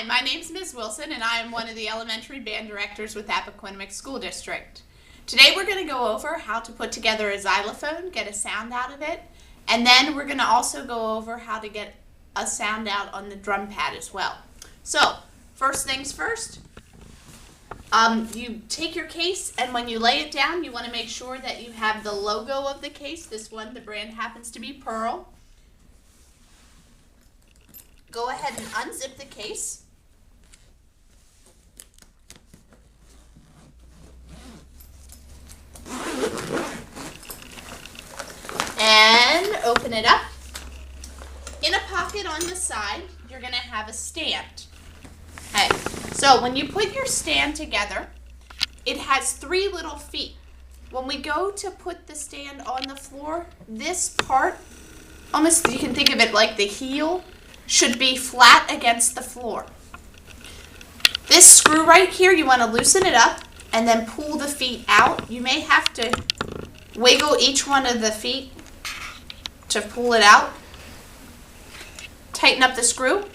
my name's Ms. Wilson, and I am one of the elementary band directors with Appoquinimink School District. Today we're going to go over how to put together a xylophone, get a sound out of it, and then we're going to also go over how to get a sound out on the drum pad as well. So, first things first, you take your case, and when you lay it down, you want to make sure that you have the logo of the case. This one, the brand happens to be Pearl. Go ahead and unzip the case. And open it up. In a pocket on the side, you're going to have a stand. Okay, so when you put your stand together, it has 3 little feet. When we go to put the stand on the floor, this part, almost you can think of it like the heel, should be flat against the floor. This screw right here, you want to loosen it up and then pull the feet out. You may have to wiggle each one of the feet to pull it out. Tighten up the screw.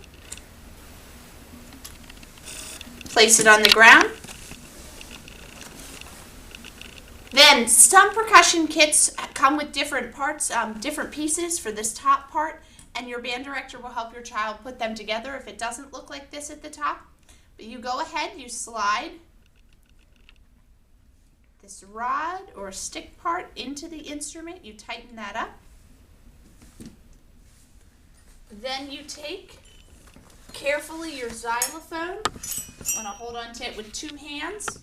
Place it on the ground. Then some percussion kits come with different parts, different pieces for this top part, and your band director will help your child put them together if it doesn't look like this at the top. But you go ahead, you slide this rod or stick part into the instrument, you tighten that up. Then you take carefully your xylophone. You want to hold on to it with 2 hands.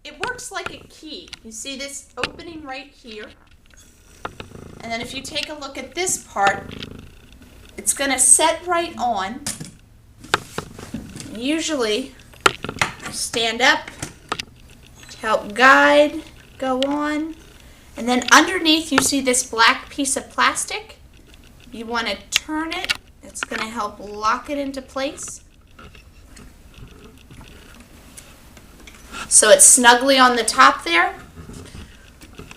It works like a key. You see this opening right here. And then if you take a look at this part, it's going to set right on. Usually, stand up to help guide, go on. And then underneath you see this black piece of plastic. You want to turn it. It's going to help lock it into place. So it's snugly on the top there.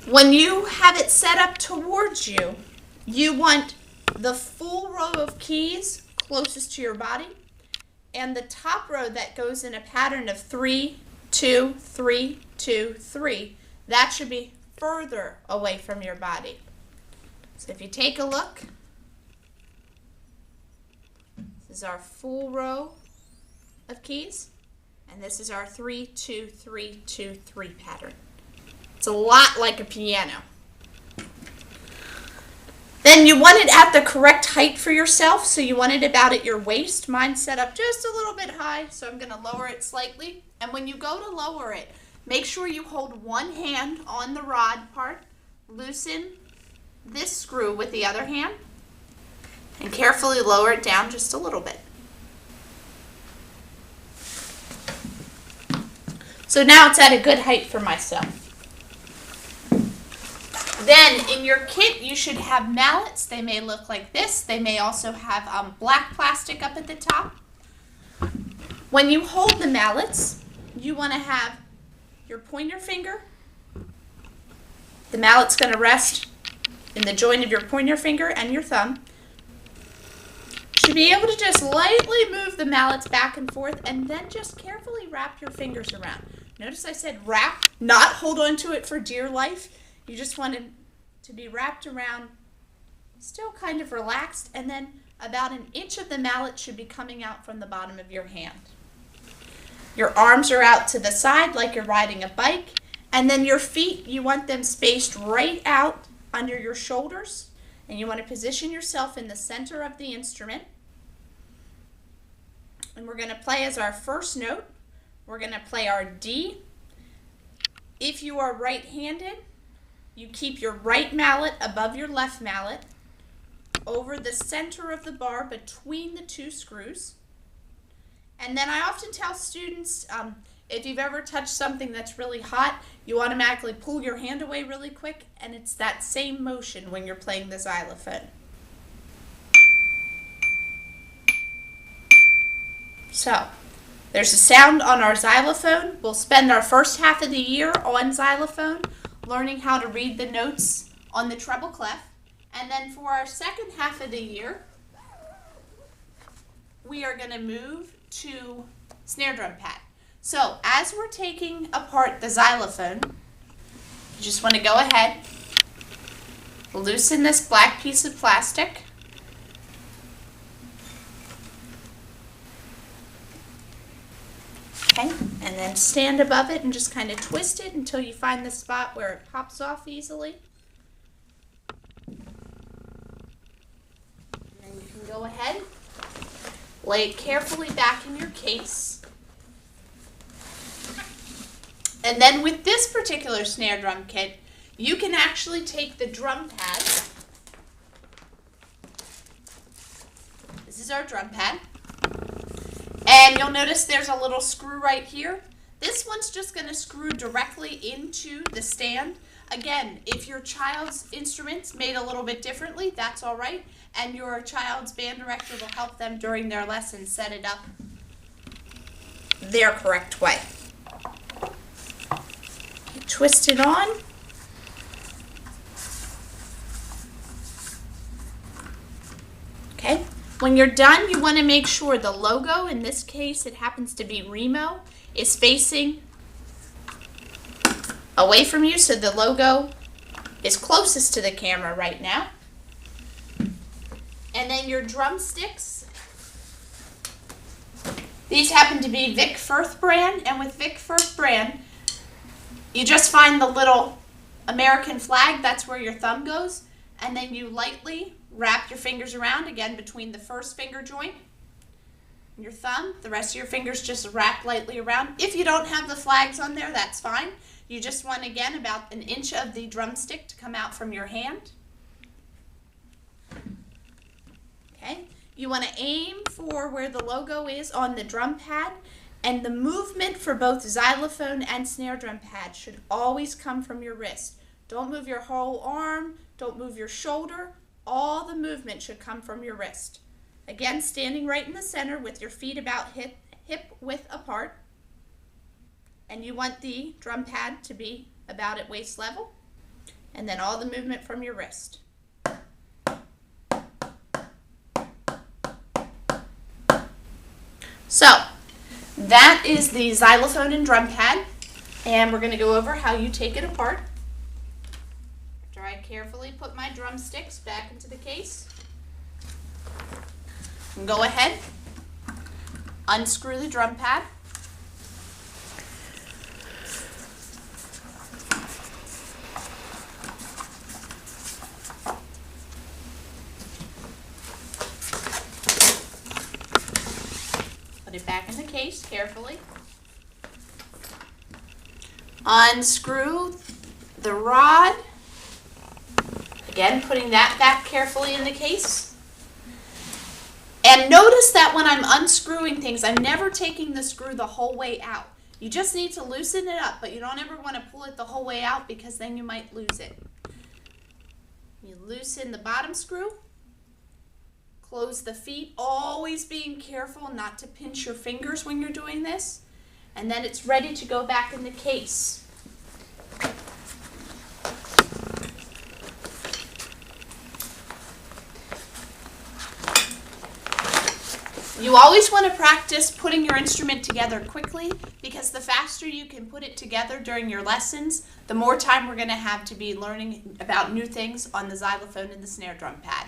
When you have it set up towards you, you want the full row of keys closest to your body and the top row that goes in a pattern of 3, 2, 3, 2, 3. That should be further away from your body. So if you take a look, this is our full row of keys, and this is our 3, 2, 3, 2, 3 pattern. It's a lot like a piano. Then you want it at the correct height for yourself, so you want it about at your waist. Mine's set up just a little bit high, so I'm going to lower it slightly. And when you go to lower it, make sure you hold one hand on the rod part, loosen this screw with the other hand, and carefully lower it down just a little bit. So now it's at a good height for myself. Then in your kit you should have mallets. They may look like this. They may also have black plastic up at the top. When you hold the mallets, you want to have your pointer finger. The mallet's going to rest in the joint of your pointer finger and your thumb. You should be able to just lightly move the mallets back and forth and then just carefully wrap your fingers around. Notice I said wrap, not hold on to it for dear life. You just want it to be wrapped around, still kind of relaxed, and then about 1 inch of the mallet should be coming out from the bottom of your hand. Your arms are out to the side like you're riding a bike, and then your feet, you want them spaced right out under your shoulders, and you want to position yourself in the center of the instrument. And we're going to play as our first note. We're going to play our D. If you are right-handed, you keep your right mallet above your left mallet over the center of the bar between the 2 screws. And then I often tell students, if you've ever touched something that's really hot, you automatically pull your hand away really quick, and it's that same motion when you're playing the xylophone. So, there's a sound on our xylophone. We'll spend our first half of the year on xylophone, learning how to read the notes on the treble clef. And then for our second half of the year, we are going to move to snare drum pad. So as we're taking apart the xylophone, you just want to go ahead, loosen this black piece of plastic. Okay, and then stand above it and just kind of twist it until you find the spot where it pops off easily. And then you can go ahead, lay it carefully back in your case. And then with this particular snare drum kit, you can actually take the drum pad. This is our drum pad. And you'll notice there's a little screw right here. This one's just going to screw directly into the stand. Again, if your child's instrument's made a little bit differently, that's all right. And your child's band director will help them during their lesson set it up their correct way. Twist it on. Okay. When you're done, you want to make sure the logo, in this case it happens to be Remo, is facing away from you, so the logo is closest to the camera right now. And then your drumsticks, these happen to be Vic Firth brand, and with Vic Firth brand, you just find the little American flag, that's where your thumb goes, and then you lightly wrap your fingers around, again, between the first finger joint and your thumb. The rest of your fingers just wrap lightly around. If you don't have the flags on there, that's fine. You just want, again, about an inch of the drumstick to come out from your hand. Okay. You want to aim for where the logo is on the drum pad, and the movement for both xylophone and snare drum pad should always come from your wrist. Don't move your whole arm, don't move your shoulder. All the movement should come from your wrist. Again, standing right in the center with your feet about hip width apart. And you want the drum pad to be about at waist level. And then all the movement from your wrist. So, that is the xylophone and drum pad. And we're going to go over how you take it apart. I carefully put my drumsticks back into the case. And go ahead, unscrew the drum pad. Put it back in the case carefully. Unscrew the rod. Again, putting that back carefully in the case. And notice that when I'm unscrewing things, I'm never taking the screw the whole way out. You just need to loosen it up, but you don't ever want to pull it the whole way out because then you might lose it. You loosen the bottom screw, close the feet, always being careful not to pinch your fingers when you're doing this, and then it's ready to go back in the case. You always want to practice putting your instrument together quickly, because the faster you can put it together during your lessons, the more time we're going to have to be learning about new things on the xylophone and the snare drum pad.